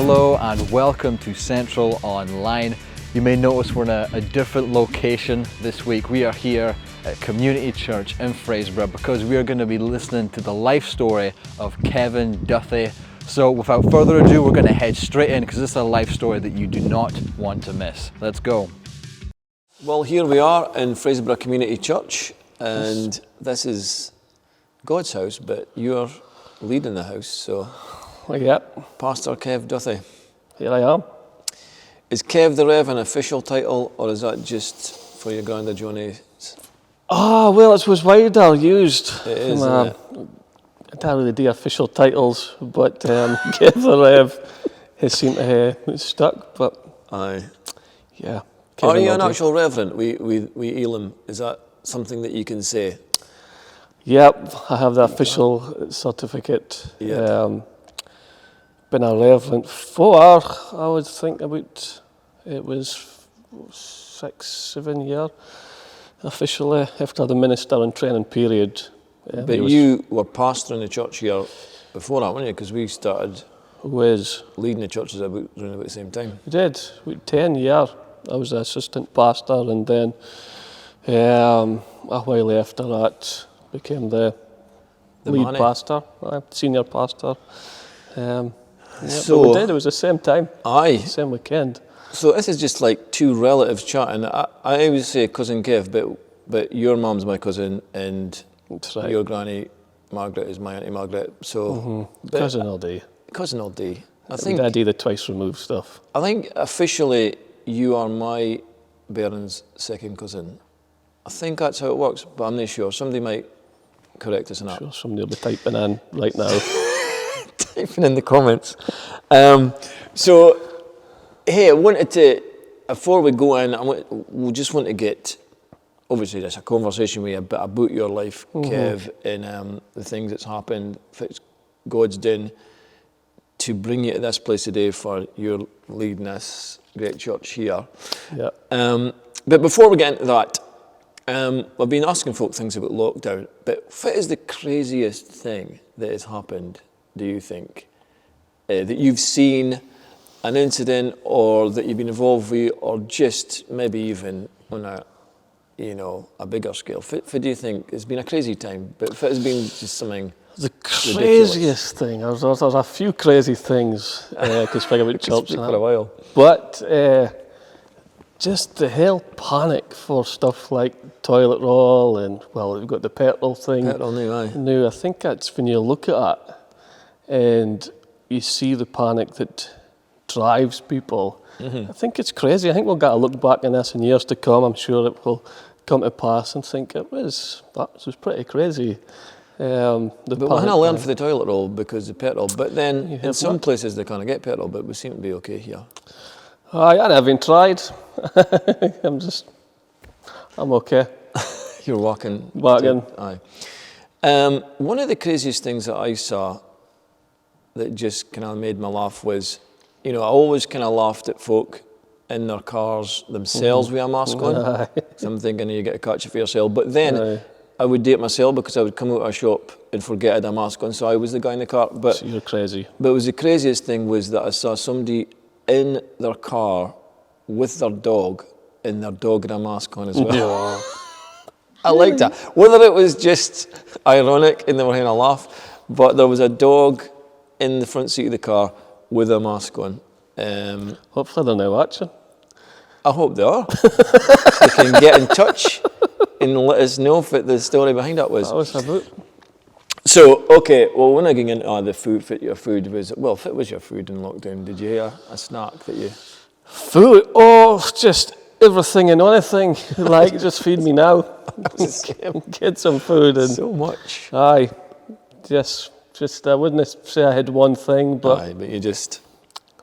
Hello and welcome to Central Online. You may notice we're in a different location this week. We are here at Community Church in Fraserburgh because we are going to be listening to the life story of Kevin Duthie. So without further ado, we're going to head straight in because this is a life story that you do not want to miss. Let's go. Well, here we are in Fraserburgh Community Church, and this is God's house, but you're leading the house, so... Yep. Pastor Kev Duthie. Here I am. Is Kev the Rev an official title, or is that just for your granddad Johnny? Well, it was wider used. It is, isn't it? I don't really do official titles, but Kev the Rev has seemed to have stuck, but... Aye. Yeah. Are you an actual reverend? We Elam. Is that something that you can say? Yep, I have the official certificate. Yep. Been a reverend for, I would think about, it was 6-7 years officially after the minister and training period. But you were pastoring the church here before that, weren't you? Because we started leading the churches around about the same time. We did, 10 years. I was the assistant pastor, and then a while after that became the lead pastor, senior pastor. So we did, it was the same time. Aye. Same weekend. So this is just like two relatives chatting. I always say cousin Kev, but your mum's my cousin and That's right. Your granny Margaret is my auntie Margaret. So Cousin all day. Cousin all day. I think Daddy the twice removed stuff. I think officially you are my Baron's second cousin. I think that's how it works, but I'm not sure. Somebody might correct us on that. Sure, somebody will be typing in right now. Typing in the comments. So, hey, I wanted to, before we go in, we just want to get, obviously there's a conversation with you about your life, Kev, and the things that's happened, if it's God's doing, to bring you to this place today for your leading this great church here. Yeah. But before we get into that, I've been asking folk things about lockdown, but what is the craziest thing that has happened, do you think, that you've seen, an incident, or that you've been involved with, or just maybe even on a bigger scale? What do you think? It's been a crazy time, but if it has been just something The craziest thing, there's a few crazy things I could speak about church for a while. But just the hell panic for stuff like toilet roll and, well, we've got the petrol thing. Petrol now, aye. Now, I think that's when you look at it and you see the panic that drives people. I think it's crazy. I think we'll get a look back on this in years to come. I'm sure it will come to pass and think that was pretty crazy. But we can't learn for the toilet roll because of petrol. But then in some places they can't get petrol, but we seem to be okay here. I haven't tried. I'm okay. You're walking. Aye. One of the craziest things that I saw that just kind of made me laugh was, I always kind of laughed at folk in their cars themselves with a mask on. So I'm thinking you get to catch it for yourself. But then I would do it myself because I would come out of a shop and forget I had a mask on, so I was the guy in the car. But so you're crazy. But it was the craziest thing was that I saw somebody in their car with their dog, and their dog had a mask on as well. Yeah. I liked that. Whether it was just ironic and they were having a laugh, but there was a dog in the front seat of the car with a mask on. Hopefully they're now watching. I hope they are. They can get in touch and let us know what the story behind that was. That was about. So, okay, well, when I get into the food, your food was, well, if it was your food in lockdown, did you have a snack that you... Food? Oh, just everything and anything. Like, just feed me now. Get some food. And so much. Aye. Just I wouldn't say I had one thing, but... Aye, but you just...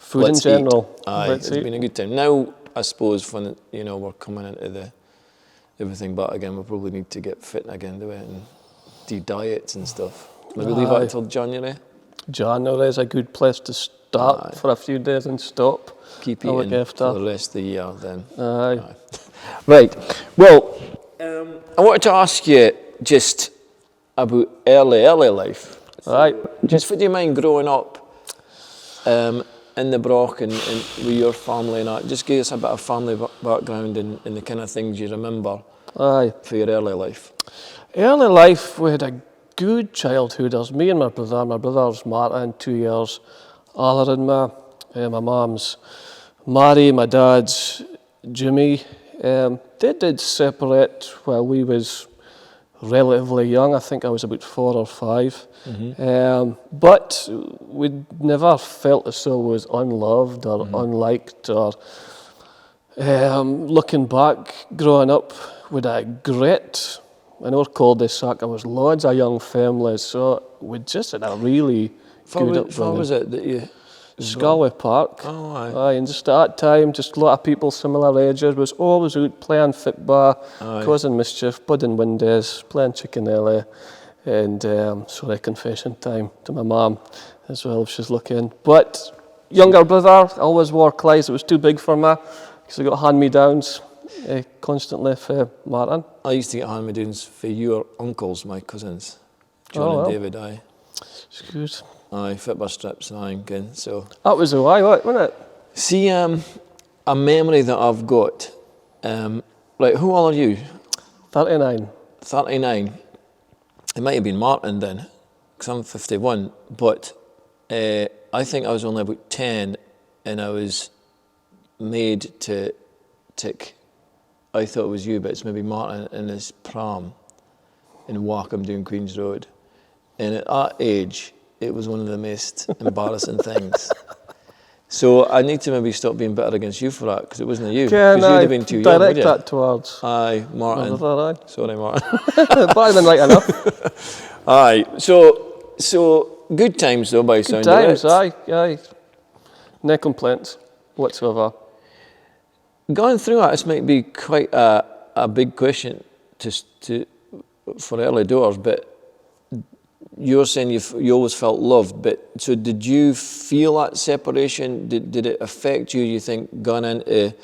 Food in general. Eat. Aye, it's been a good time. Now, I suppose, when, we're coming into everything, but again, we'll probably need to get fit again, do it, and do diets and stuff. Maybe leave that until January? January is a good place to start for a few days and stop. Keep eating for the rest of the year then. Aye. Right. Well, I wanted to ask you just about early life. Right. Just would you mind growing up in the Broch and with your family and that? Just give us a bit of family background and the kind of things you remember Aye. for your early life. Early life, we had a good childhood. There's me and my brother. My brother's Martin, 2 years older than me. My mum's Mary, my dad's Jimmy. They did separate while we was relatively young. I think I was about 4 or 5. But we never felt as though we was unloved or unliked. Or looking back, growing up with a great, I know cul-de-sac, there was loads of young families, so we just had a really good upbringing. How was it that you... Scully Park. Oh, aye. Aye, and just at that time, just a lot of people similar ages was always out playing football, causing mischief, budding windows, playing Chickenelli, and sorry, confession time to my mum as well if she's looking. But younger brother always wore clothes. It was too big for me because I got hand-me-downs constantly for Martin. I used to get hand-me-downs for your uncles, my cousins, John and David. Aye. It's good. Aye, football strips and again. So that was the way, wasn't it? see, a memory that I've got. Right, how old are you? 39. 39. It might have been Martin then, because I'm 51. But I think I was only about 10, and I was made to tick. I thought it was you, but it's maybe Martin in his pram in Wackham doing Queen's Road. And at that age, it was one of the most embarrassing things. So I need to maybe stop being bitter against you for that, because it wasn't you. Because you'd have been too young, would you? Direct that towards... Aye, Martin. Aye. Sorry, Martin. But I've been right enough. Aye, so good times though, by sound of it. Good times, aye. No complaints whatsoever. Going through that, this might be quite a big question for early doors, but you're saying you always felt loved, but so did you feel that separation? Did it affect you, you think, going into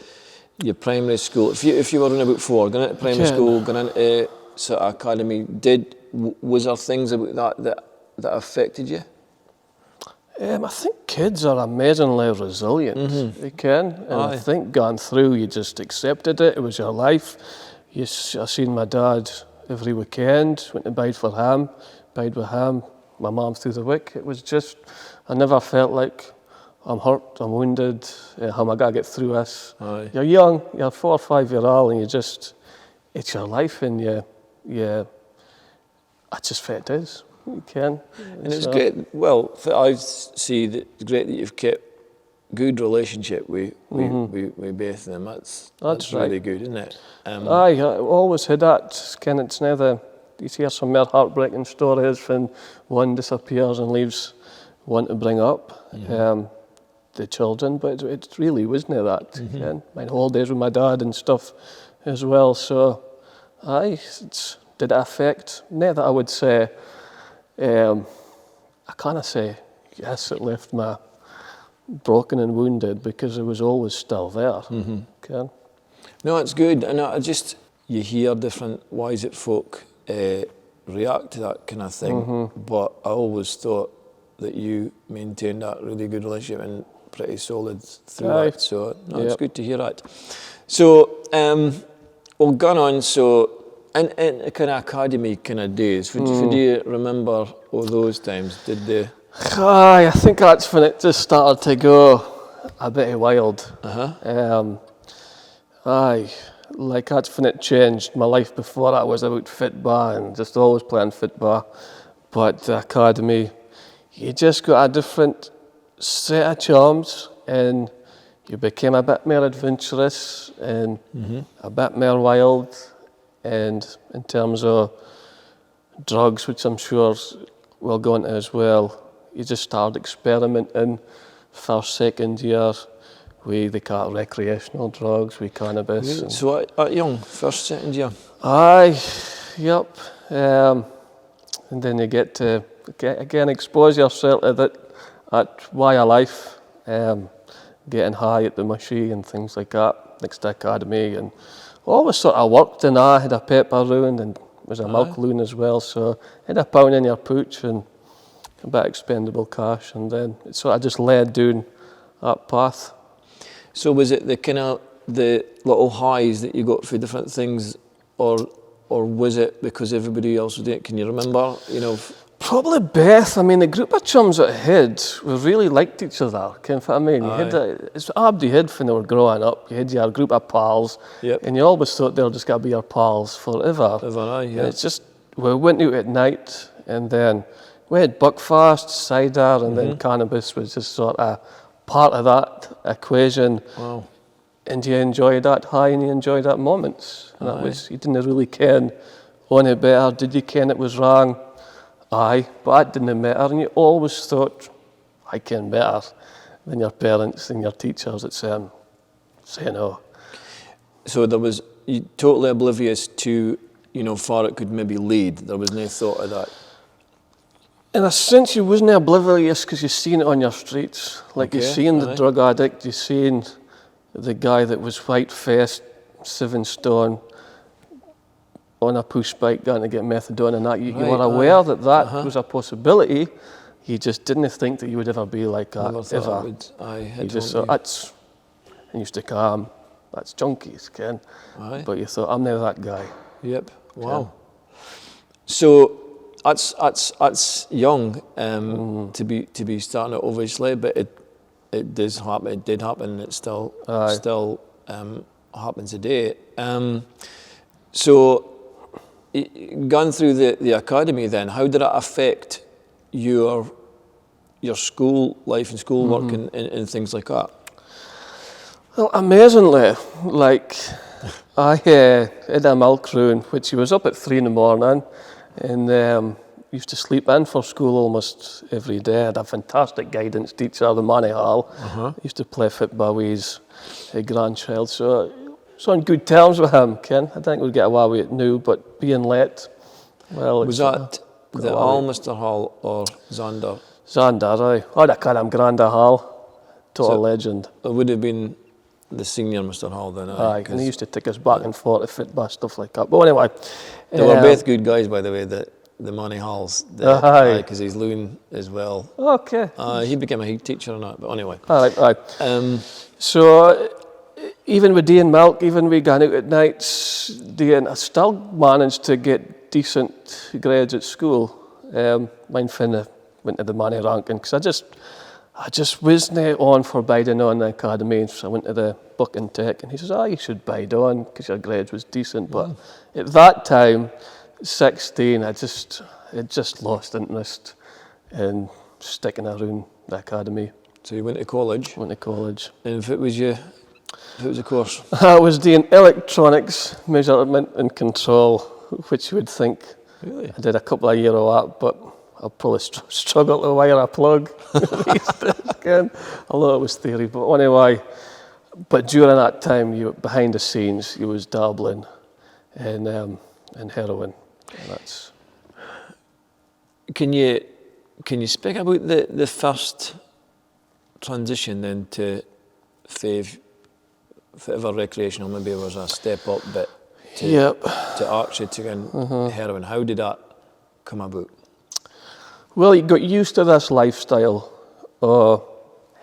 your primary school? If you were in about 4, going into primary school, going into sort of academy, was there things about that affected you? I think kids are amazingly resilient. They can. And I think going through, you just accepted it. It was your life. I seen my dad every weekend, went to bide for him, bide with him, my mum through the week. It was just, I never felt like I'm hurt, I'm wounded, how am I going to get through this? Aye. You're young, you're 4 or 5 year old, and it's your life, and I just felt it is. You can. And it's great. Well, I see that it's great that you've kept good relationship with both of them. That's right. Really good, isn't it? Aye, I always had that. Ken, it's never. You hear some more heartbreaking stories when one disappears and leaves one to bring up the children, but it really wasn't that. Ken. My holidays with my dad and stuff as well. So, aye, did it affect? Not that I would say. I kind of say yes, it left me broken and wounded because it was always still there. Okay? No, it's good, and you hear different ways that folk react to that kind of thing. But I always thought that you maintained that really good relationship and pretty solid through that. So it's good to hear that. So we'll go on. So. And kind of academy kind of days, would you remember all those times? Did they? Aye, I think that's when it just started to go a bit wild. Aye, like that's when it changed. My life before that was about football and just always playing football. But the academy, you just got a different set of charms and you became a bit more adventurous and a bit more wild. And in terms of drugs, which I'm sure we'll go into as well, you just started experimenting first, second year with the kind of recreational drugs, with cannabis. So at young, first, second year? Aye, yep. And then you get to, again, expose yourself to that at way of life, getting high at the mushy and things like that, next to academy, and always sort of worked, and I had a pepper loon and was a milk loon as well, so had a pound in your pooch and a bit of expendable cash, and then it sort of just led down that path. So was it the little highs that you got for different things, or was it because everybody else was doing it? Can you remember, Probably both. I mean, the group of chums that I had, we really liked each other. Can you know what I mean? You had it's everybody had when they were growing up. You had your group of pals, and you always thought they were just going to be your pals forever. And it's just, we went out at night, and then we had buckfast, cider, and then cannabis was just sort of part of that equation. Wow. And you enjoyed that high, and you enjoyed that moments. And that was, you didn't really ken on it better. Did you ken it was wrong? Aye, but that didn't matter, and you always thought, I ken better than your parents and your teachers at saying no. So you totally oblivious to, far it could maybe lead. There was no thought of that. In a sense, you wasn't oblivious because you seen it on your streets. Like you seen the drug addict, you seen the guy that was white-faced, 7 stone, on a push bike going to get methadone and that. You were aware that was a possibility. You just didn't think that you would ever be like that, ever. You just thought, and used to come, that's junkies, Ken. But you thought, I'm never that guy. Yep, wow. So that's young to be starting it, obviously, but it does happen. It did happen. It still happens today. So, gone through the academy, then how did it affect your school life and school work and things like that? Well, amazingly, like I had a milk room, which he was up at 3 a.m, and used to sleep in for school almost every day. I had a fantastic guidance teacher, the Manny Hall. Used to play football with his grandchild, so on good terms with him, Ken. I think we'd get away with it now, but being late, well... Was that the Hall, Mr. Hall, or Xander? Xander, aye. I'd call him Granda Hall. Total legend. It would have been the senior Mr. Hall then, aye. And he used to take us back and forth to football, stuff like that. But anyway... They were both good guys, by the way, the Manny Halls. Because he's Loon as well. Okay. He became a head teacher and that, but anyway. Aye. So... Even with doing milk, even we going out at nights, I still managed to get decent grades at school. Mine finna went to the Manny ranking because I just wasn't on for biding on the academy, so I went to the book and tech, and he says, you should bide on because your grades was decent. But at that time, 16, I just lost interest in sticking around the academy. So you went to college? Went to college. And if it was the course? I was doing electronics, measurement and control, which you would think I did a couple of years of that, but I'll probably struggle to wire a plug these days again, although it was theory. But anyway, during that time, you behind the scenes, you was dabbling in heroin. And that's. Can you speak about the first transition then to fave? Whatever recreational, maybe it was a step up, but to archery, to heroin. How did that come about? Well, you got used to this lifestyle of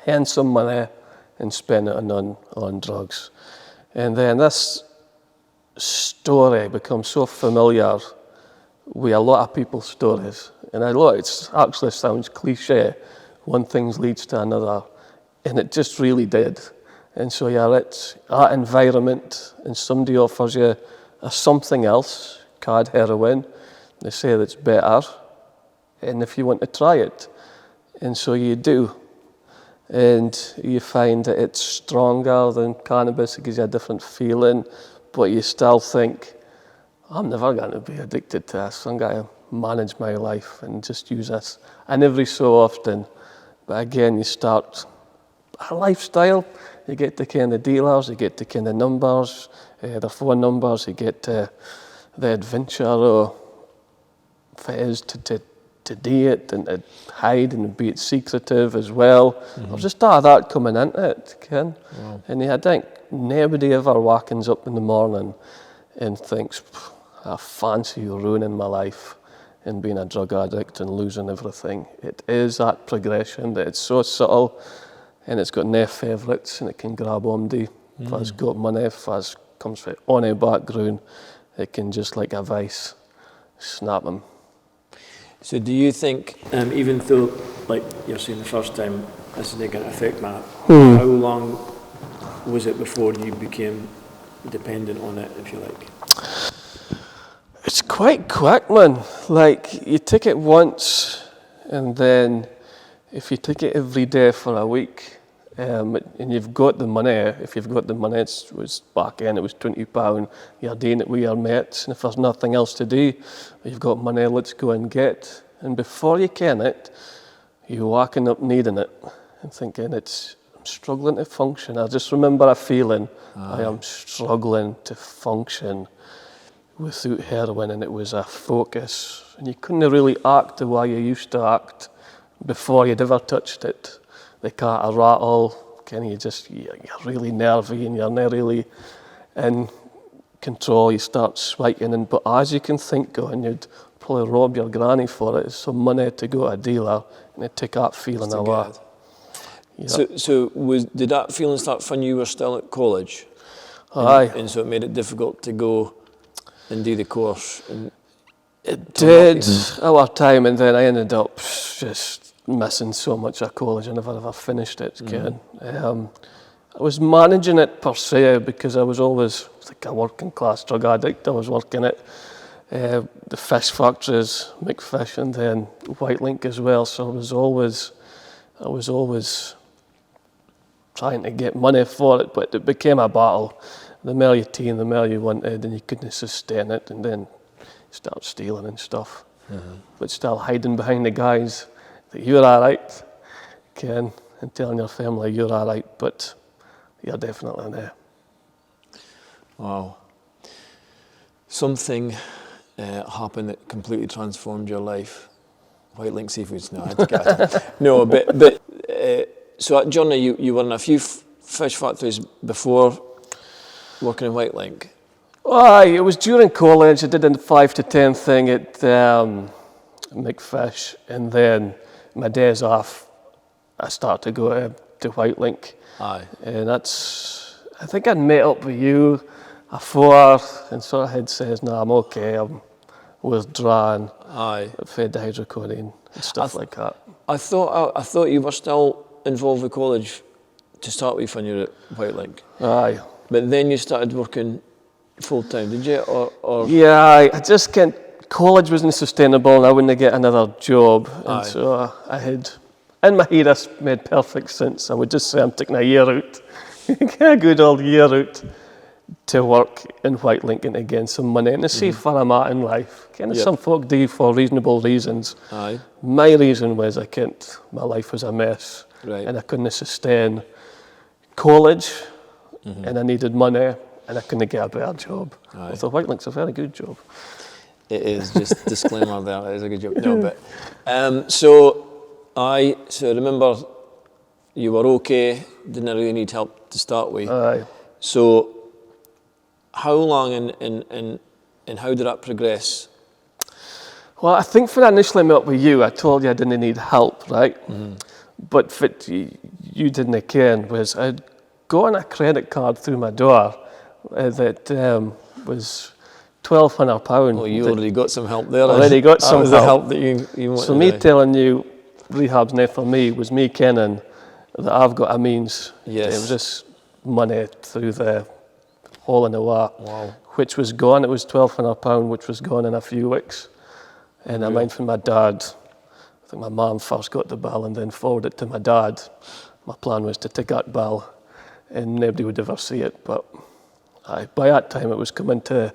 handsome money and spending it on drugs. And then this story becomes so familiar with a lot of people's stories. And it actually sounds cliche, one thing leads to another, and it just really did. And so you're at that environment and somebody offers you something else, called heroin. They say that's better, and if you want to try it. And so you do. And you find that it's stronger than cannabis, it gives you a different feeling, but you still think, I'm never going to be addicted to this. I'm going to manage my life and just use this. And every so often, but again, you start a lifestyle. You get to ken the dealers, you get to ken the numbers, the phone numbers, you get the adventure of if it is to do it and to hide and be it secretive as well. There's just all that coming into it, Ken. Wow. And I think nobody ever wakens up in the morning and thinks, I fancy ruining my life and being a drug addict and losing everything. It is that progression that it's so subtle. and it's got no favourites, and it can grab omdy. If it's got money, if it comes from on a background, it can just like a vice snap them. So do you think, even though, like you're saying the first time, this isn't going to affect Matt, how long was it before you became dependent on it, if you like? It's quite quick, man. Like, you take it once, and then if you take it every day for a week, and you've got the money, if you've got the money, it was back then, it was £20, you're doing it with your mates, and if there's nothing else to do, you've got money, let's go and get. And before you can it, you're walking up needing it, and thinking, I'm struggling to function. I just remember a feeling, I am struggling to function without heroin, and it was a focus. And you couldn't really act the way you used to act before you'd ever touched it. They can't rattle, you're really nervy and you're not really in control. You start sweating, but as you can think of, you'd probably rob your granny for it, some money to go to a dealer, and it'd take that feeling away. Yep. So did that feeling start when you were still at college? Aye. And so it made it difficult to go and do the course? It did our time, and then I ended up just missing so much of college. I never ever finished it. I was managing it per se because I was always like a working class drug addict. I was working at the fish factories, McFish, and then White Link as well. So I was always trying to get money for it, but it became a battle. The more you teen, the more you wanted, and you couldn't sustain it, and then you start stealing and stuff, but still hiding behind the guys that you're all right, Ken, and telling your family you're all right, but you're definitely there. Wow. Something happened that completely transformed your life. White Link Seafoods, no, I had to get it. No, but so at Journey, you were in a few fish factories before working in White Link? Aye, it was during college. I did a 5 to 10 thing at McFish, and then my days off, I started to go to White Link. Aye. And I think I'd met up with you afore, and sort of had says, no, I'm okay, I'm withdrawing. Aye. Fed hydrocodone and stuff like that. I thought you were still involved with college to start with when you were at White Link. Aye. But then you started working full time, did you? Or Yeah, I just can't. College wasn't sustainable, and I wouldn't get another job. And so I had, in my head, this made perfect sense. I would just say I'm taking a year out, a good old year out, to work in White Link and to gain some money and to see where I'm at in life. Some folk do for reasonable reasons. Aye. My reason was my life was a mess, Right. and I couldn't sustain college, and I needed money, and I couldn't get a better job. Aye. So White Link's a very good job. It is, just disclaimer there, it is a good job. No, but so remember you were okay, didn't really need help to start with. Aye. So how long and how did that progress? Well, I think when I initially met up with you, I told you I didn't need help, right? But what you didn't ken was I'd gotten a credit card through my door that was £1,200. Well, you already got some help there. Already got some That was the help that you wanted. So me telling you rehab's not for me was me kenning that I've got a means. Yes. It was just money through the hole in the wall, Wow. which was gone. It was £1,200, which was gone in a few weeks. And I mind from my dad. I think my mum first got the bill and then forwarded it to my dad. My plan was to take that bill and nobody would ever see it. But by that time it was coming to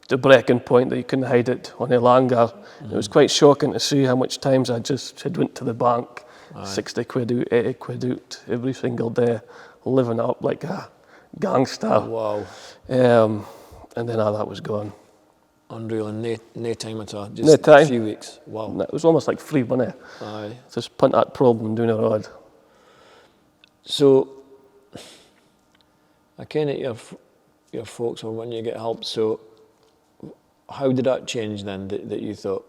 the breaking point that you couldn't hide it any longer. It was quite shocking to see how much times I just had went to the bank, 60 quid out, 80 quid out every single day, living up like a gangster. Wow. And then all that was gone. Unreal, and no time at all, No just time. a few weeks. Wow. And it was almost like free money. Aye. Just punt that problem down the road. So, I ken that your folks were wanting you to get help, so how did that change then, that you thought,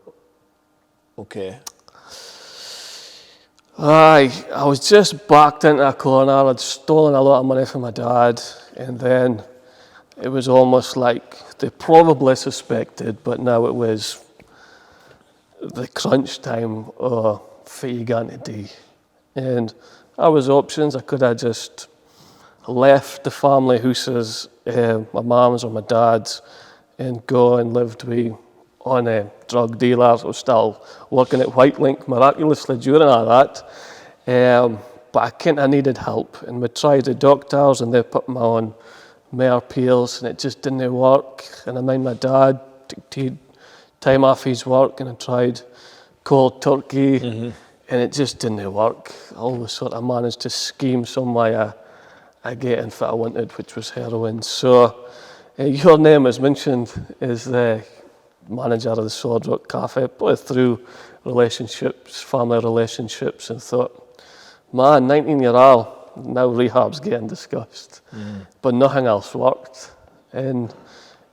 okay? I was just backed into a corner. I'd stolen a lot of money from my dad, and then it was almost like they probably suspected, but now it was the crunch time of what you going to do. And I was options. I could have just left the family houses, my mum's or my dad's, and go and lived with on a drug dealers. I was still working at White Link miraculously during all that. But I kind of needed help. And we tried the doctors and they put me on more pills and it just didn't work. And I mind my dad took time off his work and I tried cold turkey and it just didn't work. I always sort of managed to scheme some way I get in what I wanted, which was heroin. So your name was mentioned as the manager of the Sword Rock Cafe, probably through relationships, family relationships, and thought, man, 19-year-old, now rehab's getting discussed. But nothing else worked. And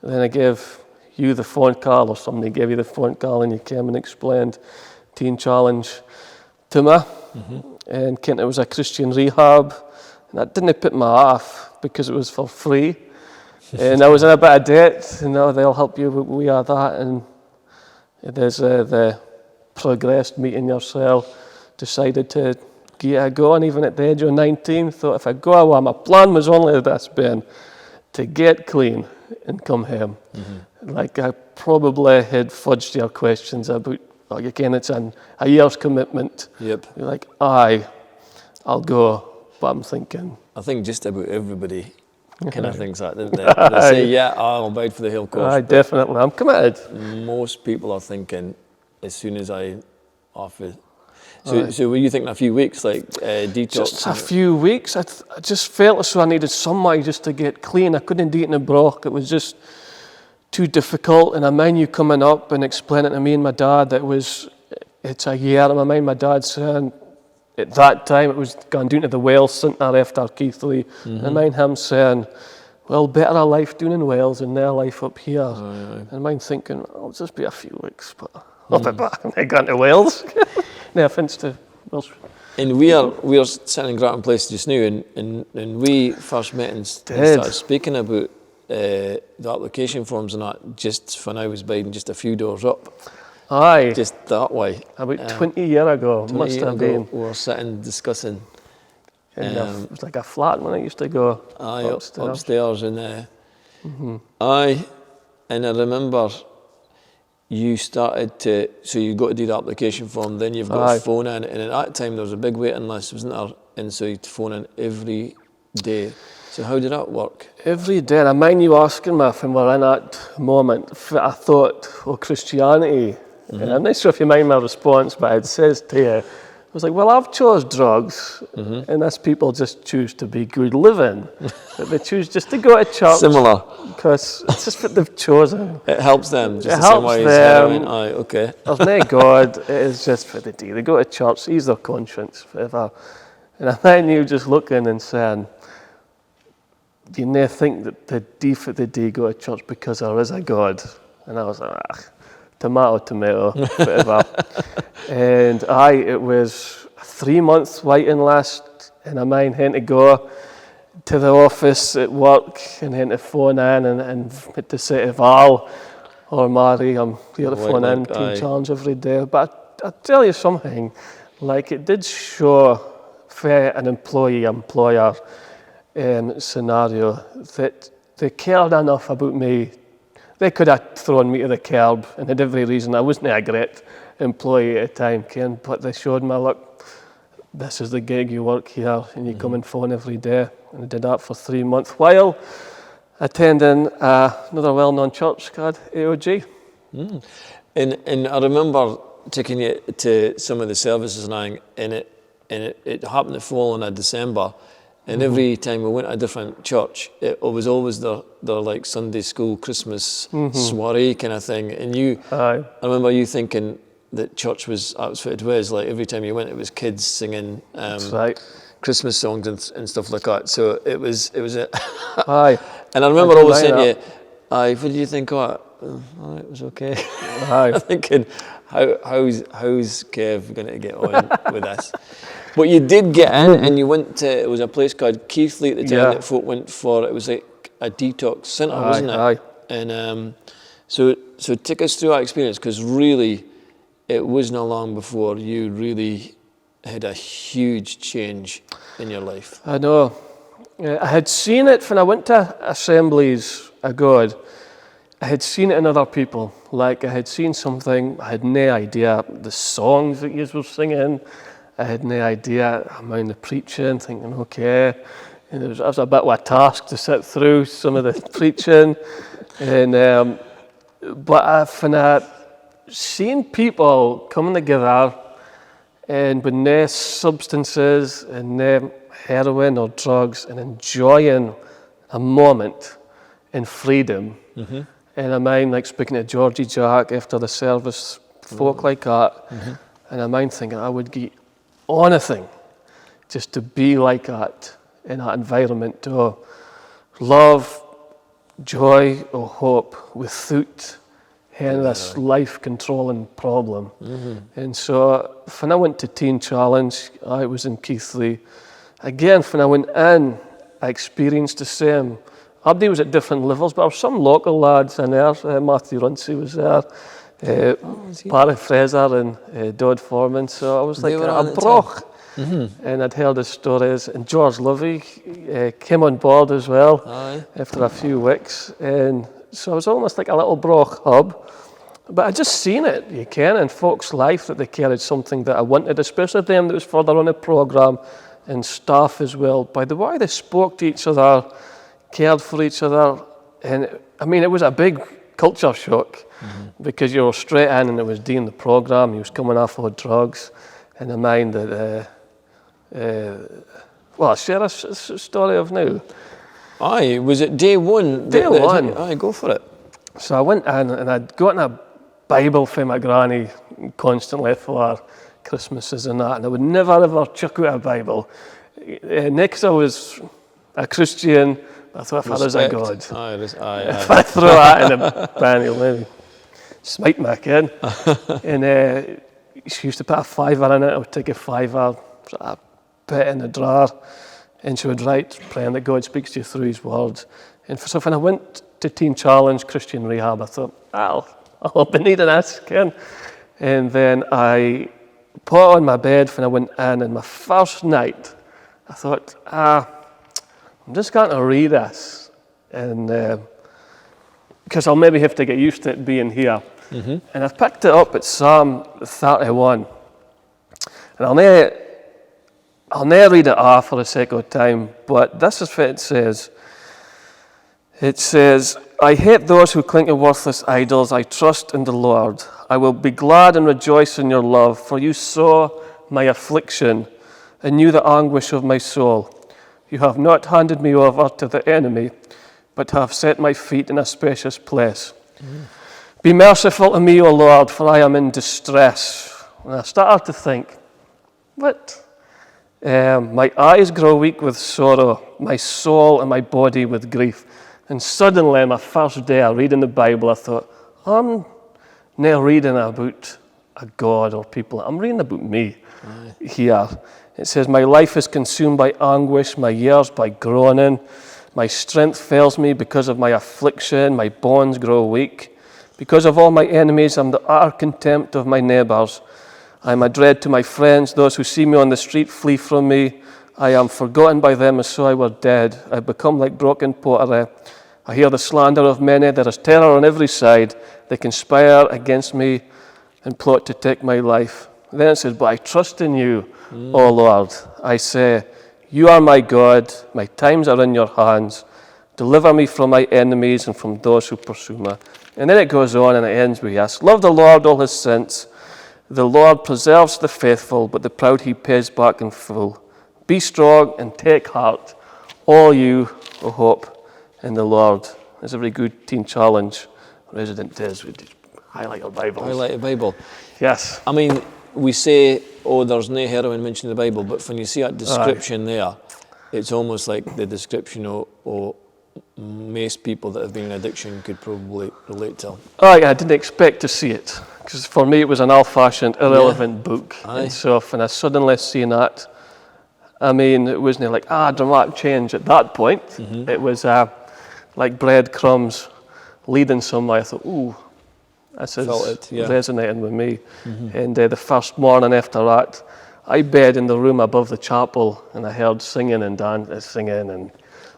then I gave you the phone call, or somebody gave you the phone call, and you came and explained Teen Challenge to me. And Kent, it was a Christian rehab. And that didn't put me off because it was for free. And I was in a bit of debt, and now they'll help you with all that. And there's the progressed meeting yourself, decided to give it a go. And even at the age of 19, thought if I go away, my plan was only this, Ben, to get clean and come home. Like I probably had fudged your questions about, like again, it's a year's commitment. Yep. You're like, I'll go. But I'm thinking, I think just about everybody kind of thinks that, don't they? They say, yeah, I'll abide for the hill course. Definitely, I'm committed. Most people are thinking, as soon as I off it. So were you thinking a few weeks, like detox? Just a few weeks. I just felt as though I needed some way just to get clean. I couldn't do it in a broch. It was just too difficult. And I mind you coming up and explaining to me and my dad that it's a year. And I mind my dad saying, at that time, it was going down to the Wales Centre after Keithley. And I mind him saying, well, better a life down in Wales than their life up here. And I mind thinking, I'll just be a few weeks, but I'll be back when I go to Wales. No offence to Wales. And we are sitting in Grattan Place just now, and we first met and started speaking about the application forms and that just when I was biding just a few doors up. Aye. Just that way. About 20 years ago, must have been. We were sitting discussing. It was like a flat when I used to go upstairs. And and I remember you started to, so you got to do the application form, then you've got to phone in, and at that time there was a big waiting list, wasn't there? And so you'd phone in every day. So how did that work? Every day, and I mind you asking me if we were in that moment, I thought, Christianity, and I'm not sure if you mind my response, but it says to you, I was like, well, I've chose drugs, and these people just choose to be good living. But they choose just to go to church. Similar. Because it's just what they've chosen. It helps them, just it the helps same way them. as heroin. Aye, okay. There's no God, it is just for the day. They go to church, ease their conscience, whatever. And I find you just looking and saying, do you not think that the day for the day go to church because there is a God? And I was like, tomato, whatever. And it was a 3-month waiting list, and I mind having to go to the office at work and having to phone in and had to say to Val or Mary, I'm here to phone in, Teen Challenge every day. But I tell you something, like it did show for an employee-employer scenario that they cared enough about me. They could have thrown me to the curb and had every reason. I wasn't a great employee at the time, Ken, but they showed me, look, this is the gig, you work here and you come and phone every day. And I did that for 3 months while attending another well-known church called AOG. And I remember taking you to some of the services and it happened to fall in December. And every time we went to a different church, it was always their like Sunday school, Christmas soiree kind of thing. And I remember you thinking that church that was what it was. Like every time you went, it was kids singing Christmas songs and stuff like that. So it was a And I remember always saying to you, what did you think of it? It was okay. I'm thinking, how's Kev going to get on with this? But you did get in, and you went to, it was a place called Keithley at the time Yeah. that folk went for, it was like a detox centre, wasn't it? Aye. And so take us through that experience, because really, it wasn't long before you really had a huge change in your life. I know. I had seen it when I went to Assemblies of God. I had seen it in other people. Like, I had seen something, I had no idea the songs that you were singing. I had no idea amount of preaching, thinking, okay. And it was a bit of a task to sit through some of the preaching. And but when I seen people coming together and with no substances and no heroin or drugs and enjoying a moment in freedom. Mm-hmm. And I mind like speaking to Georgie Jack after the service, folk like that. Mm-hmm. And I mind thinking I would give anything just to be like that in that environment, to love, joy or hope without having this life-controlling problem. Mm-hmm. And so when I went to Teen Challenge, I was in Keithley. Again, when I went in, I experienced the same. Everybody was at different levels, but there were some local lads in there. Matthew Runcie was there, Barry Fraser and Dodd Foreman. So I was like a broch. Mm-hmm. And I'd heard his stories. And George Lovey came on board as well. After a few weeks. And so it was almost like a little broch hub. But I just seen it, you can, in folks' life that they carried something that I wanted, especially them that was further on the programme and staff as well. By the way they spoke to each other, cared for each other. And I mean, it was a big culture shock because you were straight in and it was doing the programme, he was coming off of drugs. And I mind that, well, I'll share a story of now. Aye, was it day one? Day one. Aye, go for it. So I went in and I'd gotten a Bible from my granny constantly for Christmases and that, and I would never ever chuck out a Bible. Next I was a Christian, I thought if I was a God. If I throw that in a pan, he'll maybe smite me again. And she used to put a fiver in it, I would take a fiver, sort of put it in the drawer, and she would write, praying that God speaks to you through his words. And so when I went to Teen Challenge, Christian Rehab, I thought, I'll be needing this again. And then I put it on my bed when I went in, and my first night, I thought, I'm just going to read this, and because I'll maybe have to get used to it being here. Mm-hmm. And I've picked it up at Psalm 31. And I'll never read it off for the sake of time, but this is what it says. It says, I hate those who cling to worthless idols. I trust in the Lord. I will be glad and rejoice in your love, for you saw my affliction and knew the anguish of my soul. You have not handed me over to the enemy, but have set my feet in a spacious place. Be merciful to me, O Lord, for I am in distress. And I started to think, what? My eyes grow weak with sorrow, my soul and my body with grief. And suddenly, my first day of reading the Bible, I thought, I'm not reading about a God or people. I'm reading about me here. It says, my life is consumed by anguish, my years by groaning. My strength fails me because of my affliction. My bones grow weak. Because of all my enemies, I'm the utter contempt of my neighbours. I am a dread to my friends. Those who see me on the street flee from me. I am forgotten by them as so I were dead. I become like broken pottery. I hear the slander of many. There is terror on every side. They conspire against me and plot to take my life. Then it says, but I trust in you, O Lord. I say, you are my God. My times are in your hands. Deliver me from my enemies and from those who pursue me. And then it goes on and it ends with this. Love the Lord, all his saints. The Lord preserves the faithful, but the proud he pays back in full. Be strong and take heart, all you who hope in the Lord. It's a very good Teen Challenge resident is. We highlight our Bibles. Highlight the Bible. Yes. I mean, we say, there's no heroin mentioned in the Bible, but when you see that description there, it's almost like the description of most people that have been in addiction could probably relate to. I didn't expect to see it, because for me it was an old-fashioned, irrelevant book. And so when I suddenly seen that, I mean, it wasn't like, dramatic change at that point. It was like breadcrumbs leading somewhere. I thought, ooh, this is resonating with me. And the first morning after that, I bed in the room above the chapel, and I heard singing and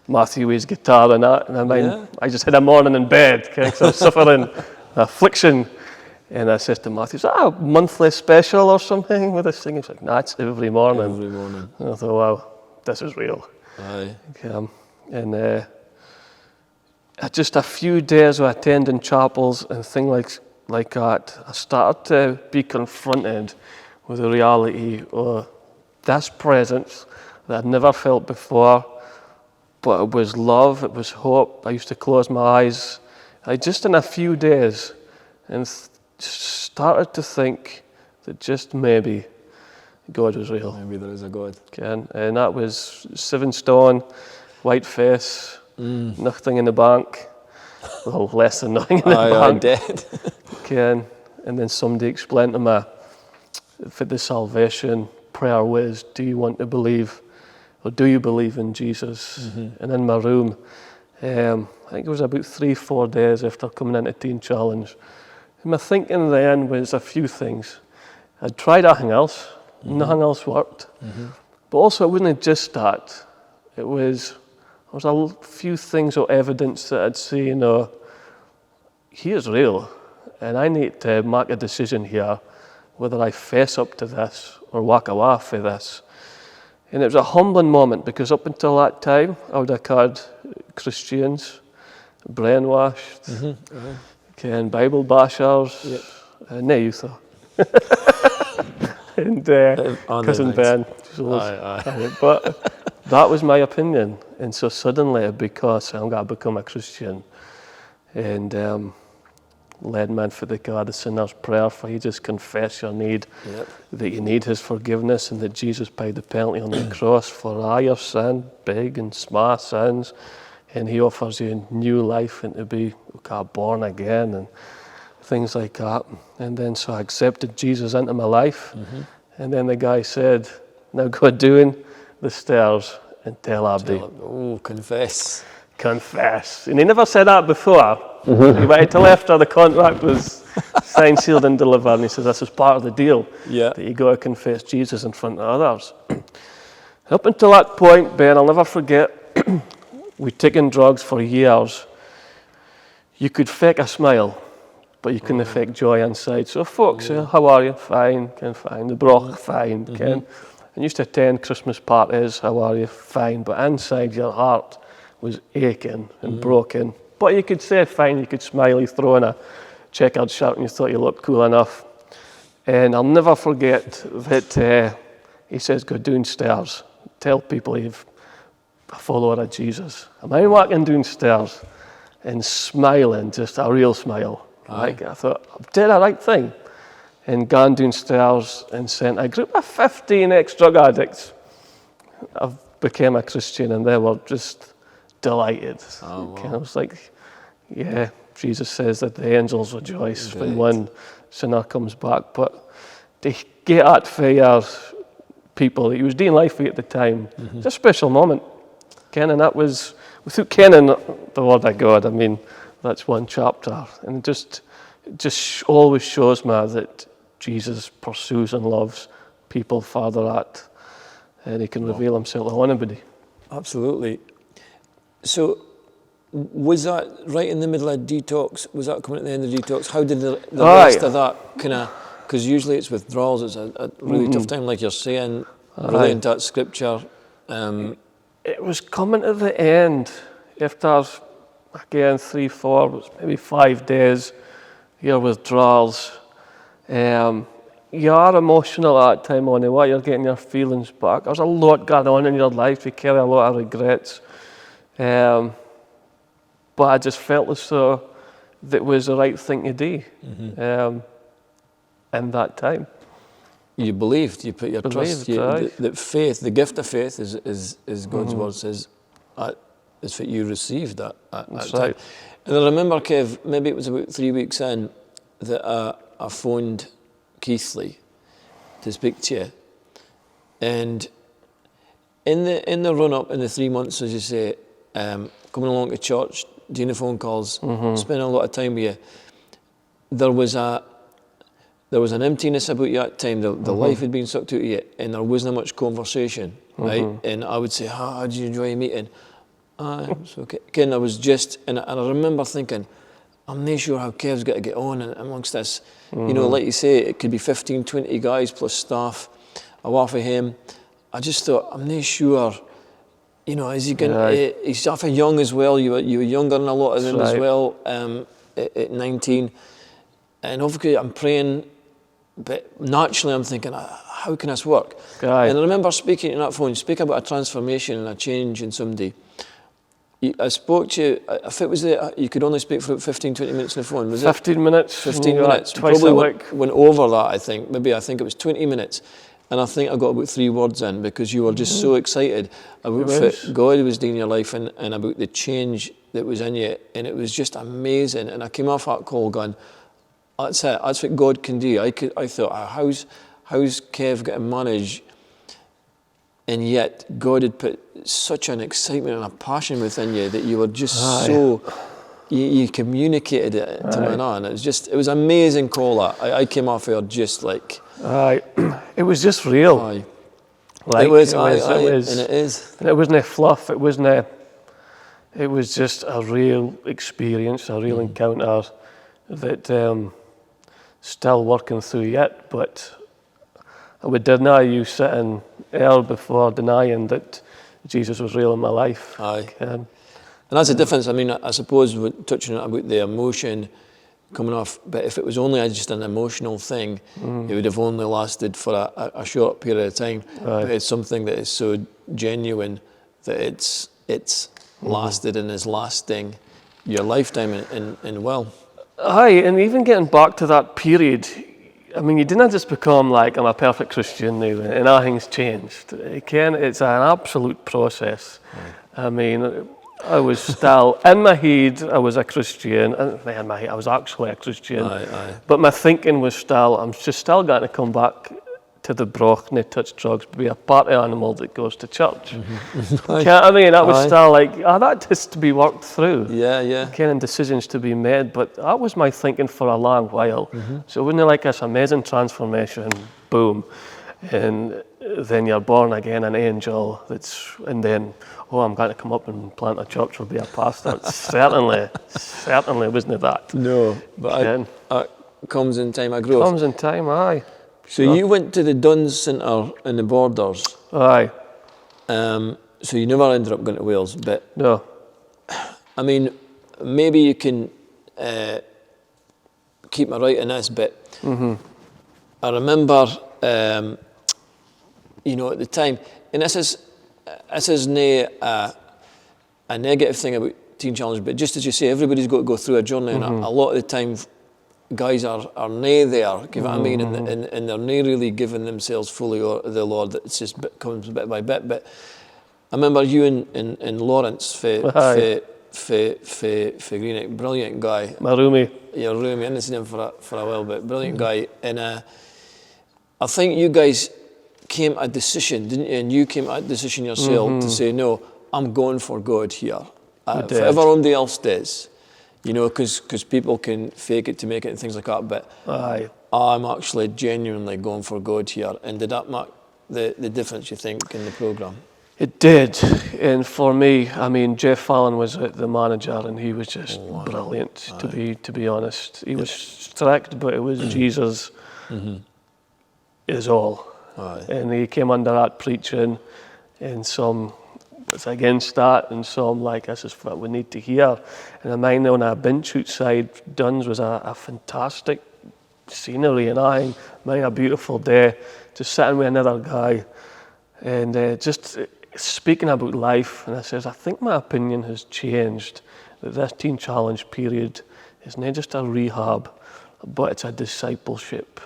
Matthew his guitar and that. And I just had a morning in bed, because I was suffering affliction. And I said to Matthew, is that a monthly special or something with us singing? He's like, nah, it's every morning. Every morning. And I thought, wow, this is real. Aye. And just a few days of attending chapels and things like that, I started to be confronted with the reality of this presence that I'd never felt before. But it was love, it was hope. I used to close my eyes. Just in a few days, and started to think that just maybe God was real. Maybe there is a God. And that was 7 stone, white face, nothing in the bank. Well, less than nothing in the bank. Dead. And then somebody explained to me, for the salvation prayer was, do you want to believe, or do you believe in Jesus? And in my room, I think it was about 3-4 days after coming into Teen Challenge, and my thinking then was a few things. I'd tried everything else, nothing else worked. But also it wasn't just that. There was a few things or evidence that I'd seen, he is real, and I need to make a decision here whether I face up to this or walk away from this. And it was a humbling moment, because up until that time I would have called Christians brainwashed, and Bible bashers, no youth. And cousin Ben. But that was my opinion. And so suddenly, because I'm going to become a Christian, and led man for the God, the sinner's prayer, for you just confess your need, that you need his forgiveness, and that Jesus paid the penalty on the cross for all your sin, big and small sins, and he offers you a new life and to be born again and things like that. And then so I accepted Jesus into my life, and then the guy said, now go down the stairs and tell Abdi. Oh, confess. And he never said that before. He waited till after the contract was signed, sealed and delivered, and he says this is part of the deal, that you got to confess Jesus in front of others. Up until that point, Ben, I'll never forget, we'd taken drugs for years. You could fake a smile, but you couldn't fake joy inside. So folks say, how are you? Fine, fine. The broch, fine, And used to attend Christmas parties, how are you? Fine. But inside your heart was aching and broken. But you could say fine, you could smile, you throw in a checkered shirt and you thought you looked cool enough. And I'll never forget that he says, go downstairs, tell people you're a follower of Jesus. And I'm walking downstairs and smiling, just a real smile. Like I thought, I did the right thing. And gone downstairs and sent a group of 15 ex-drug addicts. I became a Christian, and they were just delighted. I was like, yeah, Jesus says that the angels rejoice when one sinner comes back. But to get that for your people that he was doing life with at the time, it's a special moment. And that was, without kenning the word of God, I mean, that's one chapter. And it just always shows me that Jesus pursues and loves people further that, and he can reveal himself to anybody. Absolutely. So, was that right in the middle of detox? Was that coming at the end of detox? How did the rest of that kind of, because usually it's withdrawals, it's a really tough time, like you're saying, relating to that scripture. It was coming to the end after, again, 3, 4, maybe 5 days, your withdrawals. You are emotional at that time on what you're getting your feelings back. There's a lot going on in your life. You carry a lot of regrets. But I just felt as though that was the right thing to do in that time. You believed, you put your trust. That faith, the gift of faith, is God's word says, is what you received at that time. And I remember, Kev, maybe it was about 3 weeks in, that I phoned Keithley to speak to you. And in the run up in the 3 months, as you say, coming along to church, doing the phone calls, spending a lot of time with you, there was an emptiness about you at the time. The life had been sucked out of you, and there wasn't much conversation, right? And I would say, how did you enjoy your meeting? So Ken, I was just, and I remember thinking, I'm not sure how Kev's got to get on amongst this. You know, like you say, it could be 15, 20 guys plus staff away for him. I just thought, I'm not sure, you know, is he going to, he's awful young as well. You were younger than a lot of them as well, at 19. And obviously I'm praying, but naturally I'm thinking, how can this work? And I remember speaking on that phone, speaking about a transformation and a change in somebody. I spoke to you, if it was you could only speak for 15, 20 minutes on the phone, was 15 minutes. 15 minutes. Probably went over that, I think. I think it was 20 minutes. And I think I got about 3 words in because you were just so excited about what God was doing in your life and about the change that was in you. And it was just amazing. And I came off that call going, that's it. That's what God can do. I thought, how's Kev got to manage? And yet God had put such an excitement and a passion within you that you were just so, you communicated it to me now. And it was an amazing call. I came off here just like... it was just real. Like, it was, and it is. And it wasn't a fluff. It wasn't it was just a real experience, a real encounter that still working through yet, but I would deny you sitting early before denying that Jesus was real in my life. And that's the difference. I mean, I suppose we're touching on about the emotion coming off, but if it was only just an emotional thing, it would have only lasted for a short period of time. But it's something that is so genuine that it's lasted and is lasting your lifetime and well. And even getting back to that period, I mean, you didn't just become like, I'm a perfect Christian now and everything's changed. Again, it's an absolute process. I mean, I was still, in my head, I was a Christian, and in my head, I was actually a Christian. But my thinking was still, I'm just still going to come back to the broch, no touch drugs, be a party animal that goes to church. I mean, that was still like, that has to be worked through. Kind of decisions to be made, but that was my thinking for a long while. So it wasn't like this amazing transformation, boom, and then you're born again, an angel, and then, I'm going to come up and plant a church or be a pastor. certainly wasn't that. No, but it comes in time of growth. Comes in time, So you went to the Duns Centre in the Borders. So you never ended up going to Wales, but... No. I mean, maybe you can keep me right in this, but I remember, you know, at the time, and this is not a negative thing about Teen Challenge, but just as you say, everybody's got to go through a journey, and a lot of the time, guys are nae there, you know what I mean, and they're nae really giving themselves fully to the Lord. It's just comes bit by bit. But I remember you and Lawrence for Greenock, brilliant guy. My roomie. Your roomie, I hadn't seen him for a while, but brilliant guy. And I think you guys came to a decision, didn't you? And you came to a decision yourself to say, no, I'm going for God here. Whatever somebody else does. You know, because people can fake it to make it and things like that, but I'm actually genuinely going for God here. And did that make the difference, you think, in the programme? It did. And for me, I mean, Jeff Fallon was the manager, and he was just brilliant, to be honest. He was strict, but it was Jesus is all. And he came under that preaching, and some was against that, and some like, this is what we need to hear. And I mind on a bench outside Duns was a fantastic scenery, and I mind a beautiful day, just sitting with another guy, and just speaking about life. And I says, I think my opinion has changed, that this Teen Challenge period is not just a rehab, but it's a discipleship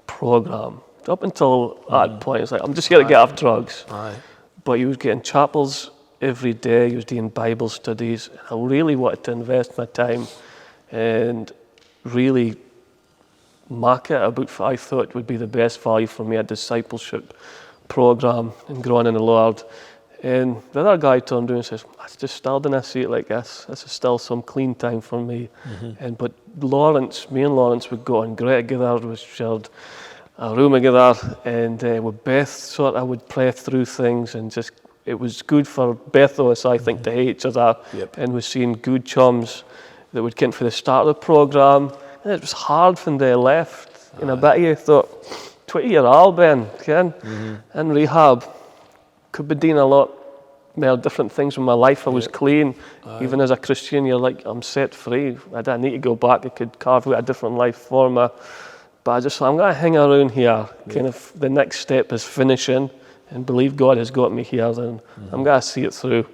program. Up until that point, it's like, I'm just here to get off drugs. But he was getting chapels every day, he was doing Bible studies. I really wanted to invest my time and really market about what I thought would be the best value for me, a discipleship program and growing in the Lord. And the other guy turned around and says, I just still didn't see it like this. This is still some clean time for me. But me and Lawrence would go on great together. We shared a room together, and we Beth would pray through things, and just it was good for both of us, I think, to hate each other. And we're seeing good chums that would get for the start of the program. And it was hard when they left. And I bet you thought, 20-year-old Ben, Ken, in rehab, could be doing a lot more different things with my life. I was clean. Even as a Christian, you're like, I'm set free. I don't need to go back. I could carve out a different life for me. But I just thought, I'm going to hang around here. Kind of the next step is finishing and believe God has got me here. Then I'm going to see it through.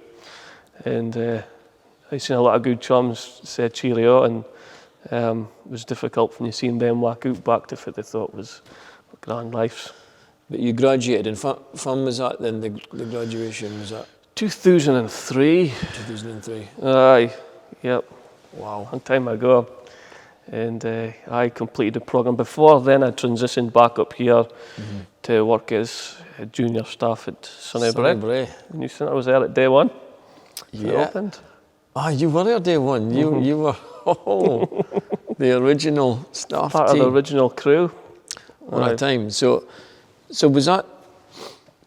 And I've seen a lot of good chums say cheerio, and it was difficult when you seen them walk out back to what they thought was grand lives. But you graduated, and when was that then, the graduation? Was that 2003. 2003? Aye, yep. Wow. Long time ago. And I completed the program. Before then, I transitioned back up here to work as a junior staff at Fraserburgh. The new centre was there at day one. It opened. Ah, you were there day one. You were the original staff Part team. of the original crew. What a time. So was that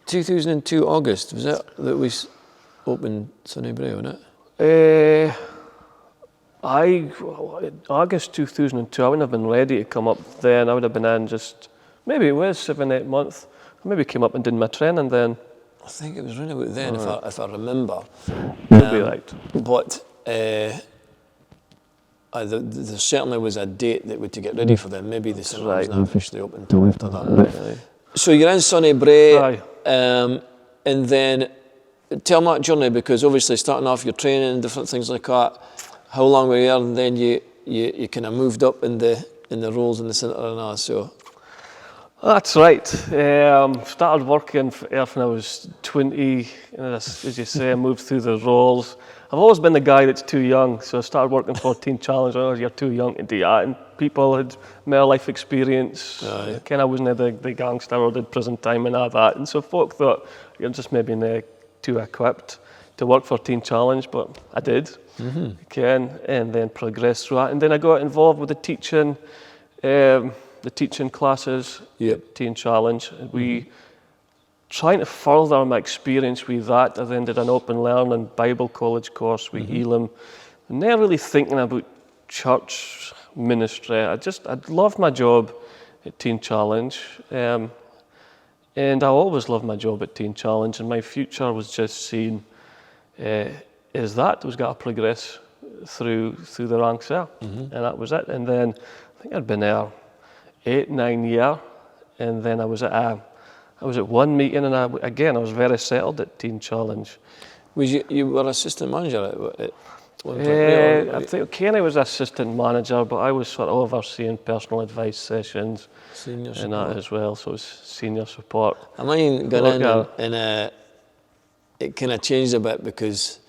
2002 August? Was that we opened Fraserburgh, wasn't it? August 2002, I wouldn't have been ready to come up then. I would have been in just, maybe it was 7-8 months. I maybe came up and did my training then. I think it was around about then, if I remember. You'll be right. But there certainly was a date that we had to get ready for them. Maybe the cinema was not officially open until after that. So you're in Fraserburgh, and then tell me that journey, because obviously starting off your training and different things like that, how long were you there, and then you kind of moved up in the roles in the centre and all, so. That's right. Started working when I was 20, and as you say, I moved through the roles. I've always been the guy that's too young, so I started working for Teen Challenge. You're too young to do that, and people had more life experience. I wasn't the gangster or did prison time and all that, and so folk thought you're just maybe too equipped to work for Teen Challenge, but I did. And then progressed through that, and then I got involved with the teaching classes at Teen Challenge. We trying to further my experience with that. I then did an open learning Bible college course with Elam, and they're really thinking about church ministry. I loved my job at Teen Challenge, and I always loved my job at Teen Challenge, and my future was just seeing is that was got to progress through the ranks there, and that was it. And then I think I'd been there 8-9 years, and then I was at one meeting, and I was very settled at Teen Challenge. Was you were assistant manager at one point? I think Kenny was assistant manager, but I was sort of overseeing personal advice sessions Senior and that as well. So it was senior support. I mean, going in and it kind of changed a bit because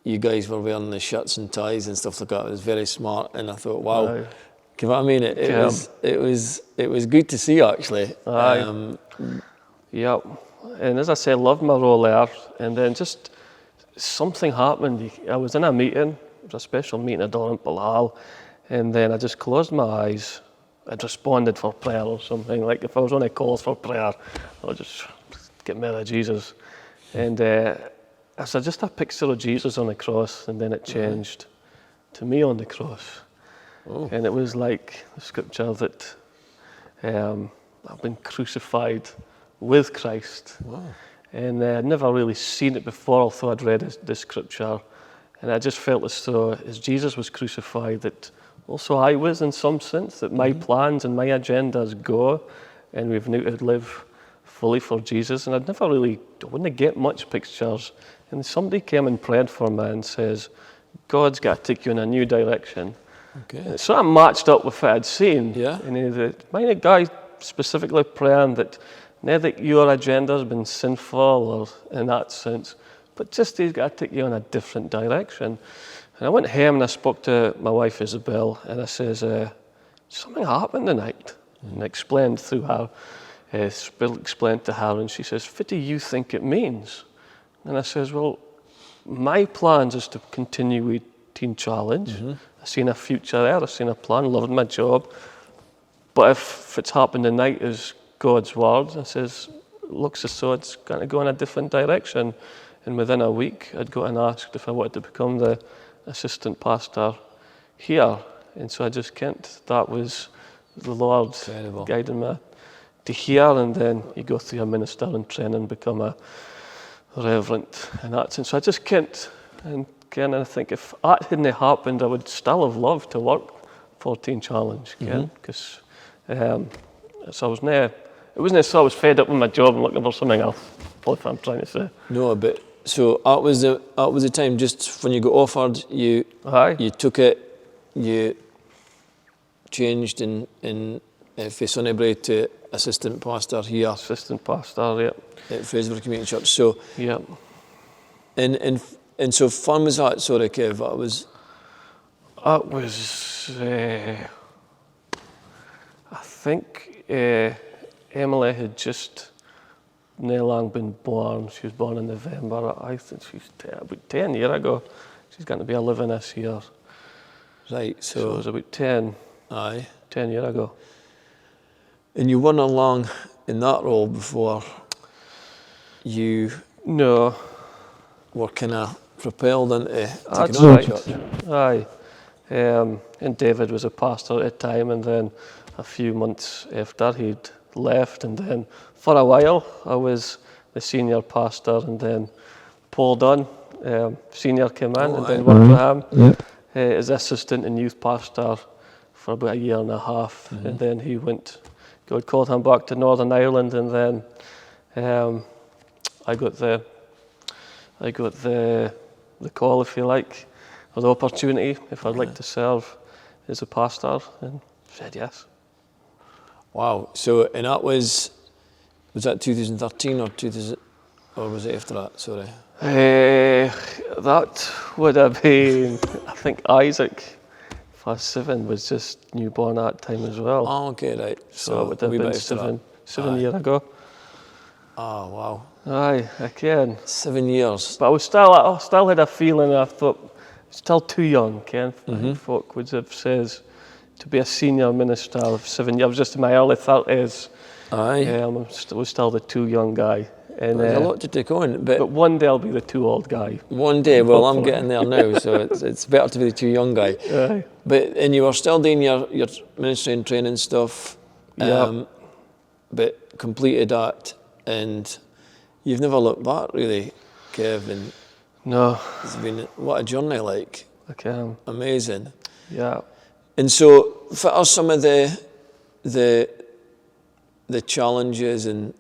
you guys were wearing the shirts and ties and stuff like that. It was very smart, and I thought, wow. You know what I mean? It was good to see, actually. Yep. And as I say, I loved my role there. And then just something happened. I was in a meeting. It was a special meeting at Durham Bilal. And then I just closed my eyes. I'd responded for prayer or something. Like if I was on a call for prayer, I'd just get me to Jesus. And I said, just a picture of Jesus on the cross. And then it changed to me on the cross. And it was like the scripture that I've been crucified with Christ. And I'd never really seen it before, although I'd read the scripture. And I just felt as though as Jesus was crucified, that also I was in some sense, that my plans and my agendas go, and we've now to live fully for Jesus. And I wouldn't get much pictures. And somebody came and prayed for me and says, God's got to take you in a new direction. And it sort of matched up with what I'd seen. And my guy specifically praying that not that your agenda's been sinful or in that sense, but just he's got to take you in a different direction. And I went home and I spoke to my wife Isabel, and I says, something happened tonight. And I explained through her. explained to her, and she says, "What do you think it means?" And I says, "Well, my plans is to continue with Teen Challenge. I've seen a future there, I've seen a plan, loving my job. But if it's happened tonight as God's word," I says, "looks as though it's going to go in a different direction." And within a week, I'd got and asked if I wanted to become the assistant pastor here. And so I just kent that was the Lord Incredible. guiding me to here. And then you go through a minister and training, become a reverend and that. And so I just kent, and I think if that hadn't happened, I would still have loved to work for Teen Challenge, because so I was near. It wasn't so I was fed up with my job and looking for something else. What I'm trying to say. No, but so that was the time. Just when you got offered, you took it, you changed in from Sunnybury to assistant pastor here. Assistant pastor, yeah. At Fraserburgh Community Church. So yeah. And so fun was that, sorry Kev, that was I think Emily had just no long been born. She was born in November. I think she's about 10 years ago. She's going to be 11 this year. right, So it so was about 10 aye. 10 years ago. And you weren't long in that role before you No. were kind of propelled into That's taking over right. church. Aye. And David was a pastor at the time, and then a few months after he'd left, and then for a while I was the senior pastor, and then Paul Dunn, senior, came in and then worked with him as assistant and youth pastor for about a year and a half, and then he went. God called him back to Northern Ireland, and then I got the call, if you like, or the opportunity, if I'd like to serve as a pastor, and said yes. Wow. So, and that was that 2013 or 2000, or was it after that? Sorry. That would have been, I think Isaac, +7, was just newborn at that time as well. Oh, okay, right. So it would have a wee been bit after seven Aye. years ago. Oh, wow. Aye, again. 7 years. But I still had a feeling. I thought, still too young, Ken. Folk would have says to be a senior minister of 7 years. I was just in my early 30s. Aye. I was still the too young guy. And, There's a lot to take on, but one day I'll be the too old guy. one day, well, I'm Hopefully. getting there now, so it's better to be the too young guy. Aye. And you were still doing your ministry and training stuff, Yeah. but completed that, and you've never looked back, really, Kevin. No, It's been, what a journey, like, I can. amazing. Yeah. And so, what are some of the challenges and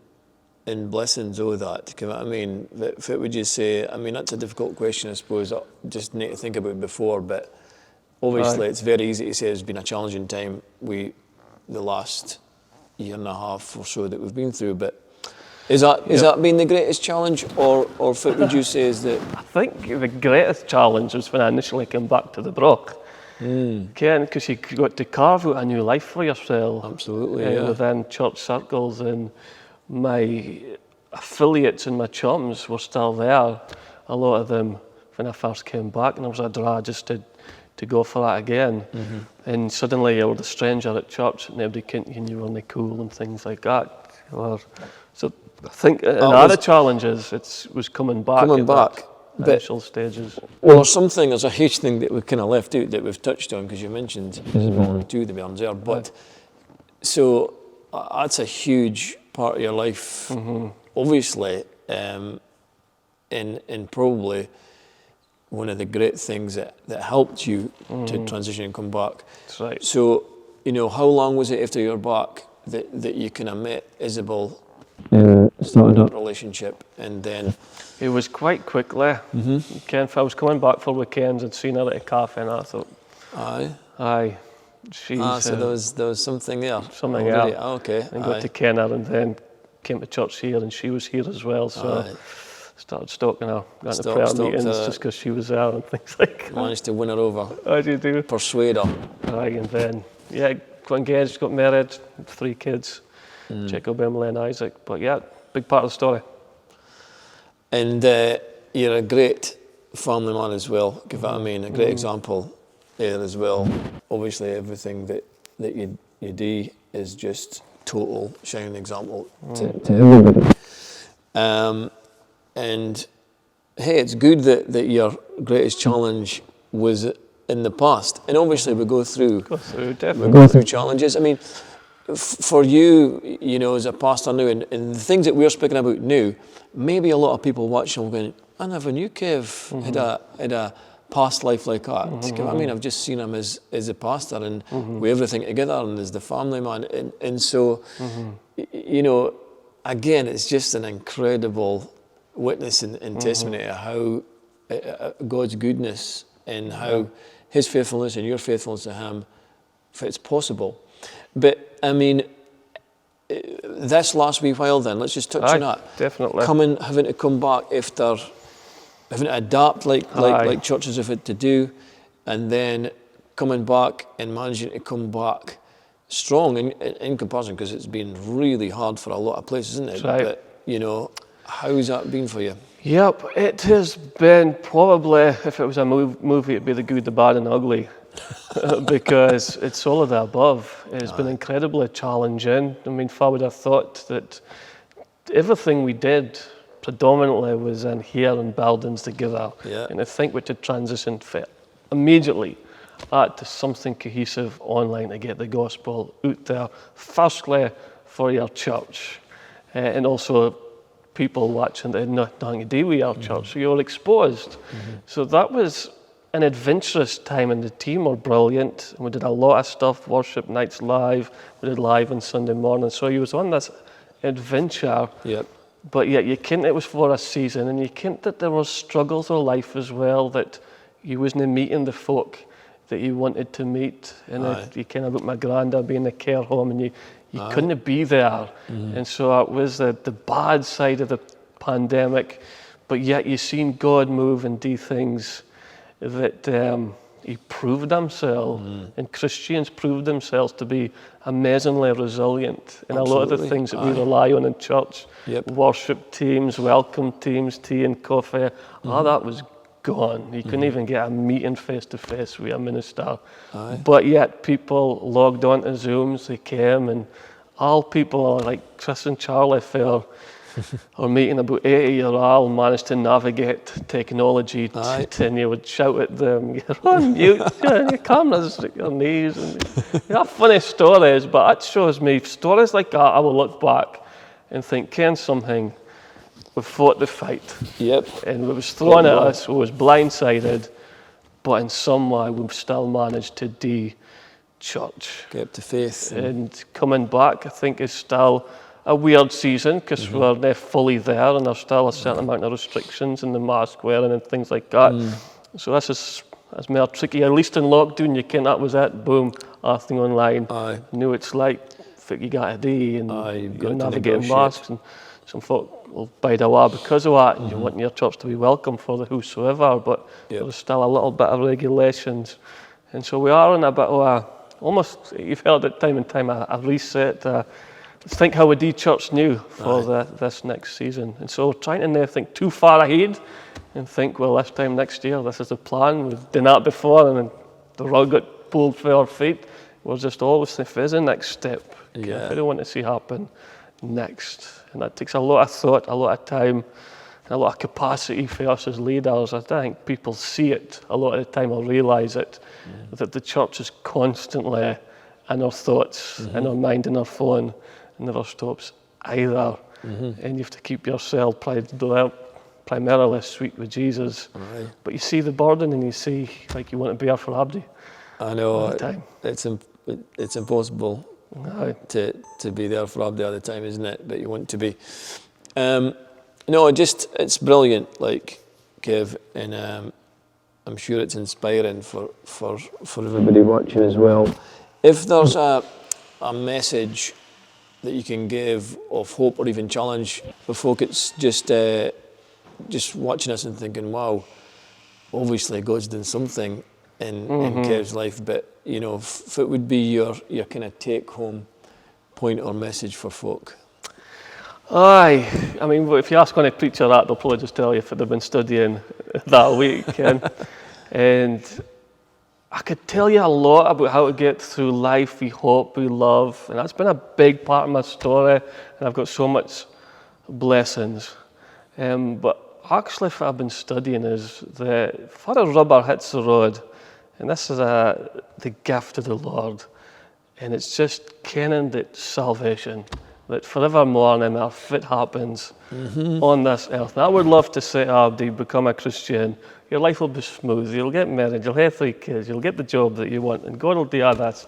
blessings of that? You know what I mean? What would you say? I mean, that's a difficult question, I suppose. I just need to think about it before, but obviously it's very easy to say it's been a challenging time the last year and a half or so that we've been through. But is that been the greatest challenge, or what would you say is that? I think the greatest challenge was when I initially came back to the Brock. Ken, because you got to carve out a new life for yourself. Absolutely, yeah. Within church circles, and my affiliates and my chums were still there. A lot of them when I first came back, and it was a drag just to go for that again. And suddenly you were the stranger at church, and nobody knew you were only cool and things like that. So I think another challenge was coming back. But Initial stages. well, there's a huge thing that we kind of left out that we've touched on, because you mentioned two of the burns there. But so that's a huge part of your life, obviously, and probably one of the great things that helped you to transition and come back. That's right. So, how long was it after you were back that you kind of met Isabel, started that relationship, and then? It was quite quickly. Ken, if I was coming back for weekends and seen her at a cafe, and I thought, aye, she's. So there was something there. Something already. there. Okay. And got to ken her, and then came to church here, and she was here as well. So started stalking her, got to prayer meetings just because she was there and things like that. Managed to win her over. How do you do? Persuade her. Aye, and then got engaged, got married, 3 kids. Jacob, Emily and Isaac. But yeah, big part of the story. And you're a great family man as well, give that I mean, a great example there as well. Obviously everything that you do is just total shining example to everybody. And hey, it's good that your greatest challenge was in the past. And obviously we go through challenges. I mean, for you, you know, as a pastor now, and the things that we're speaking about now, maybe a lot of people watching will go, I never knew Kev had a past life like that. I mean, I've just seen him as a pastor and with everything together and as the family man. And so, you know, again, it's just an incredible witness and testimony to how God's goodness and how his faithfulness and your faithfulness to him fits possible. But I mean, this last wee while then, let's just touch on that. Definitely. Having to come back after having to adapt like churches have had to do, and then coming back and managing to come back strong in comparison, because it's been really hard for a lot of places, isn't it? Right. But, you know, how's that been for you? Yep, it has been probably, if it was a movie, it'd be the good, the bad and ugly. Because it's all of the above. It's been incredibly challenging. I mean, if I would have thought that everything we did predominantly was in here in buildings together, and I think we had transitioned immediately to something cohesive online to get the gospel out there, firstly for your church, and also people watching that had nothing to do with our church, so you're exposed. So that was an adventurous time, and the team were brilliant. We did a lot of stuff, worship nights live, we did live on Sunday morning, so you was on this adventure. But yet you kent it was for a season, and you kent that there was struggles of life as well, that you wasn't meeting the folk that you wanted to meet. And you kind of about my granddad being in a care home, and you couldn't be there. And so it was the bad side of the pandemic, but yet you seen God move and do things that he proved himself, and Christians proved themselves to be amazingly resilient in a lot of the things that we rely on in church. Worship teams, welcome teams, tea and coffee, all that was gone. You couldn't even get a meeting face to face with a minister. But yet people logged on to Zooms, they came, and all people like Chris and Charlie fell or meeting about 80-year-old managed to navigate technology and you would shout at them, you're on mute, your camera's at your knees. And you have funny stories, but that shows me stories like that. I will look back and think, Ken, something, we fought the fight. And it was thrown at us, we was blindsided, but in some way we've still managed to do church. Get up to faith. And coming back, I think, is still a weird season, because we're not fully there, and there's still a certain amount of restrictions and the mask wearing and things like that. So that's more tricky. At least in lockdown, you can't, that was it, boom, everything online. Knew it's like, what you got to do, and you're navigating masks, and some folk will bide away because of that, and you want your church to be welcome for the whosoever, but there's still a little bit of regulations. And so we are in a bit of a, almost, you've heard it time and time, a reset, let's think how we do church new for this next season. And so trying to never think too far ahead and think, well, this time next year, this is the plan. We've done that before, and then the rug got pulled for our feet. We're just always thinking, if there's a next step, what do we want to see happen next? And that takes a lot of thought, a lot of time, and a lot of capacity for us as leaders. I think people see it a lot of the time, or realise it, that the church is constantly in our thoughts, in our mind, in our phone, never stops either. And you have to keep yourself primarily sweet with Jesus. But you see the burden, and you see like you want to bear for Abdi. I know it's impossible to be there for Abdi all the time, isn't it? But you want to be. No, it's brilliant, like Kev, and I'm sure it's inspiring for everybody watching as well. If there's a message that you can give of hope or even challenge for folk, it's just watching us and thinking, wow, obviously God's done something in Kev's life, but you know, if it would be your kind of take home point or message for folk? Aye, I mean, if you ask any preacher that, they'll probably just tell you if they've been studying that week. And I could tell you a lot about how to get through life with hope, with love, and that's been a big part of my story, and I've got so much blessings. But actually, what I've been studying is that if a rubber hits the road, and this is the gift of the Lord, and it's just kenning that salvation, that forevermore, no matter if it happens on this earth. And I would love to say, Abdi, become a Christian. Your life will be smooth. You'll get married. You'll have 3 kids. You'll get the job that you want, and God will do all this.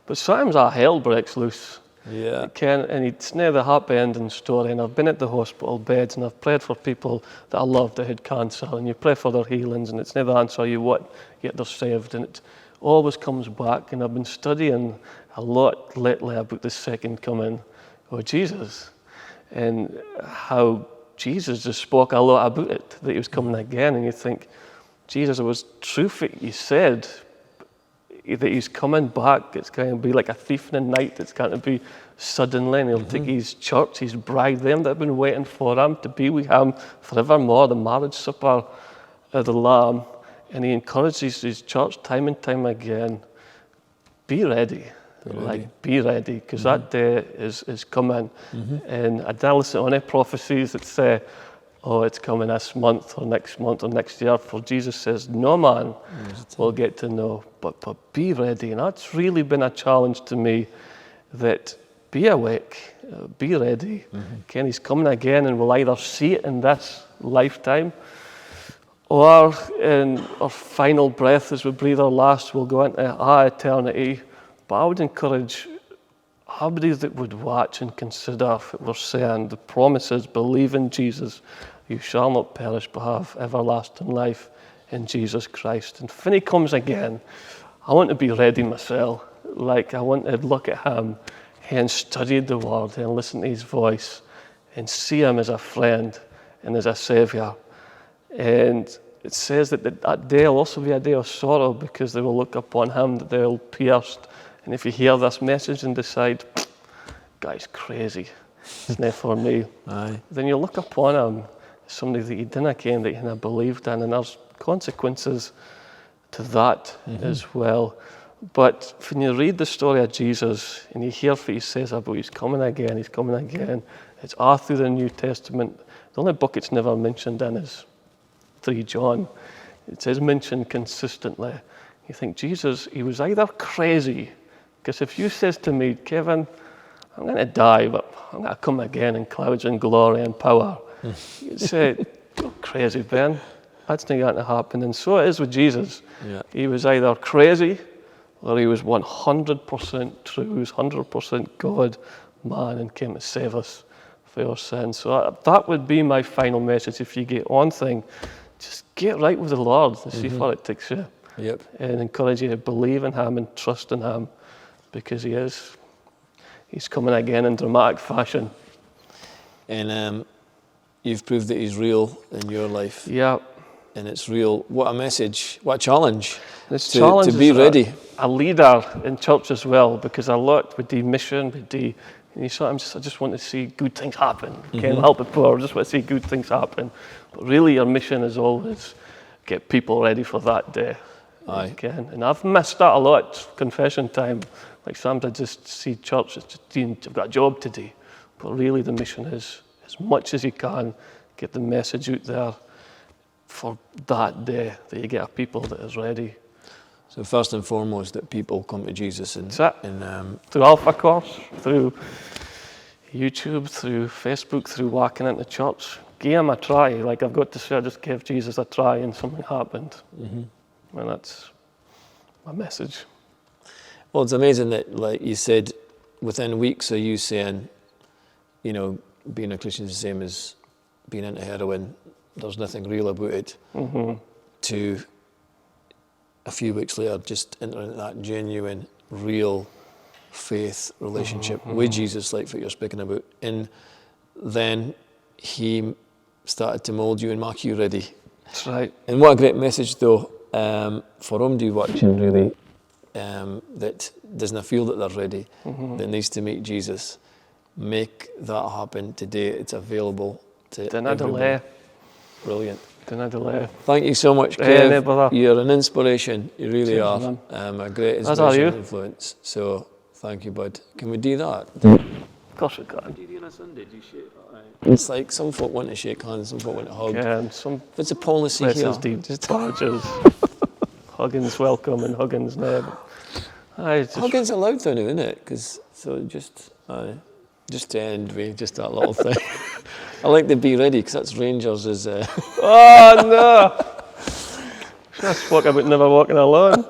But sometimes that hell breaks loose. Yeah. And it's near the happy ending story. And I've been at the hospital beds, and I've prayed for people that I loved that had cancer, and you pray for their healings, and it's never the answer you want, yet they're saved, and it always comes back. And I've been studying a lot lately about the second coming of Jesus, and how Jesus just spoke a lot about it, that he was coming again. And you think, Jesus, it was true for you said that he's coming back. It's going to be like a thief in the night. It's going to be suddenly, and he'll take his church, his bride, them that have been waiting for him to be with him forevermore, the marriage supper of the Lamb. And he encourages his church time and time again, be ready. Be ready, because that day is coming. And I don't listen to any prophecies that say, oh, it's coming this month or next year. For Jesus says, no man will get to know, but be ready. And that's really been a challenge to me, that be awake, be ready. Ken, he's coming again, and we'll either see it in this lifetime, or in our final breath as we breathe our last, we'll go into eternity. But I would encourage everybody that would watch and consider what we're saying. The promises, believe in Jesus, you shall not perish but have everlasting life in Jesus Christ. And when he comes again, I want to be ready myself. Like, I want to look at him and study the word and listen to his voice and see him as a friend and as a saviour. And it says that that day will also be a day of sorrow, because they will look upon him that they'll pierced. And if you hear this message and decide, guy's crazy, it's not for me, then you look upon him as somebody that you didn't ken, that you hadn't believed in, and there's consequences to that as well. But when you read the story of Jesus and you hear what he says about he's coming again, it's all through the New Testament. The only book it's never mentioned in is 3 John. It says mentioned consistently. You think, Jesus, he was either crazy, because if you says to me, Kevin, I'm going to die, but I'm going to come again in clouds and glory and power, you'd say, you're crazy, Ben. That's not going to happen. And so it is with Jesus. Yeah. He was either crazy, or he was 100% true. He was 100% God, man, and came to save us for our sins. So that would be my final message. If you get one thing, just get right with the Lord and see where it takes you. Yep. And encourage you to believe in him and trust in him, because he's coming again in dramatic fashion. And you've proved that he's real in your life. Yeah. And it's real. What a message, what a challenge, to be ready. A leader in church as well, because a lot with the mission, and you sometimes I just want to see good things happen. Can't help it, poor. I just want to see good things happen. But really your mission is always get people ready for that day. Aye. And I've missed that a lot, confession time. Like sometimes I just see church, it's just, I've got a job to do. But really the mission is, as much as you can, get the message out there for that day, that you get a people that is ready. So first and foremost, that people come to Jesus. And through Alpha Course, through YouTube, through Facebook, through walking into church. Give him a try. Like I've got to say, I just gave Jesus a try and something happened. And that's my message. Well, it's amazing that, like you said, within weeks of you saying, you know, being a Christian is the same as being into heroin, there's nothing real about it, to a few weeks later just entering that genuine, real faith relationship with Jesus, like what you're speaking about. And then he started to mould you and make you ready. That's right. And what a great message, though, for somebody watching, really, that doesn't feel that they're ready, that needs to meet Jesus, make that happen today. It's available to Dinna everybody. delay. Brilliant. Dinna delay. Thank you so much, Hey, no Kev. bother. You're an inspiration. You really Cheers, are. man. A great As are inspiration you. and influence. So thank you, bud. Can we do that? Of course we can. Do you do on a Sunday? Do you shake? It's like some folk want to shake hands, some folk want to hug. Yeah, and some If it's a policy here, places do just badges. Hugging's welcome and hugging's no. hugging's allowed though, isn't it? Because so just to end with just that little thing. I like the be ready because that's Rangers is. Oh no! Just walk about never walking alone.